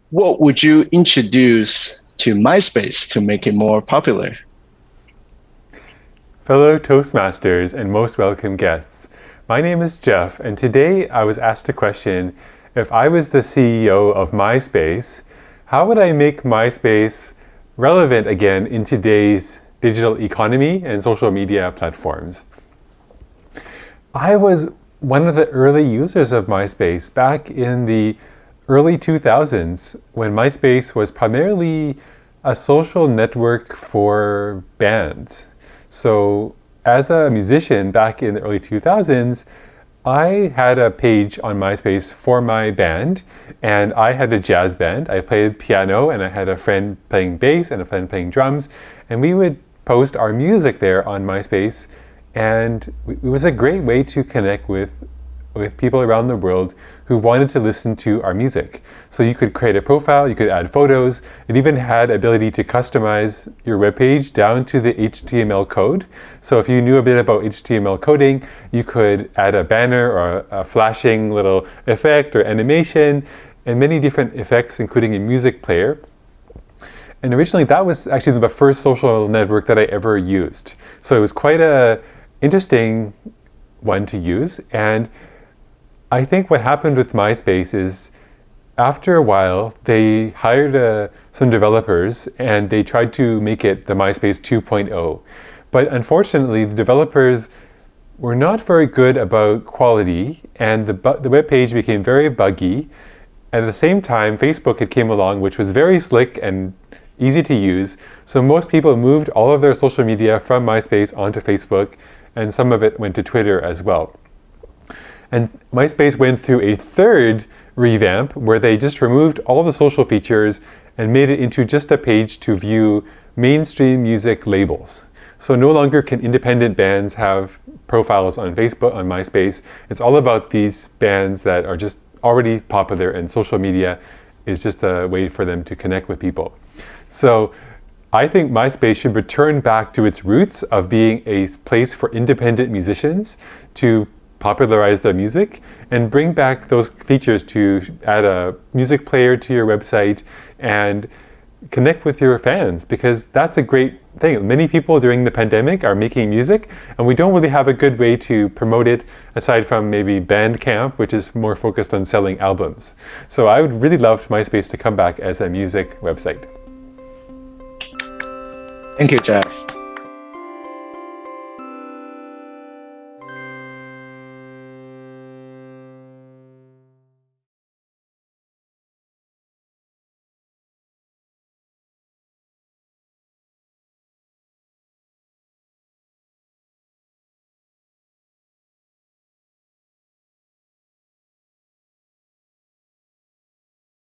What would you introduce to MySpace to make it more popular? Fellow Toastmasters and most welcome guests, my name is Geoff, and today I was asked a question: if I was the CEO of MySpace, how would I make MySpace relevant again in today's digital economy and social media platforms? I was one of the early users of MySpace back in the early 2000s when MySpace was primarily a social network for bands. So, as a musician back in the early 2000s, I had a page on MySpace for my band, and I had a jazz band. I played piano, and I had a friend playing bass and a friend playing drums, and we would post our music there on MySpace, and it was a great way to connect with people around the world who wanted to listen to our music. So you could create a profile, you could add photos, it even had ability to customize your webpage down to the HTML code. So if you knew a bit about HTML coding, you could add a banner or a flashing little effect or animation and many different effects, including a music player. And originally that was actually the first social network that I ever used. So it was quite a interesting one to use. And I think what happened with MySpace is after a while, they hired some developers and they tried to make it the MySpace 2.0. But unfortunately, the developers were not very good about quality, and the web page became very buggy. At the same time, Facebook had came along, which was very slick and easy to use. So most people moved all of their social media from MySpace onto Facebook, and some of it went to Twitter as well. And MySpace went through a third revamp where they just removed all the social features and made it into just a page to view mainstream music labels. So no longer can independent bands have profiles on Facebook, on MySpace. It's all about these bands that are just already popular, and social media is just a way for them to connect with people. So I think MySpace should return back to its roots of being a place for independent musicians to popularize their music and bring back those features to add a music player to your website and connect with your fans, because that's a great thing. Many people during the pandemic are making music, and we don't really have a good way to promote it aside from maybe Bandcamp, which is more focused on selling albums. So I would really love MySpace to come back as a music website. Thank you, Jeff.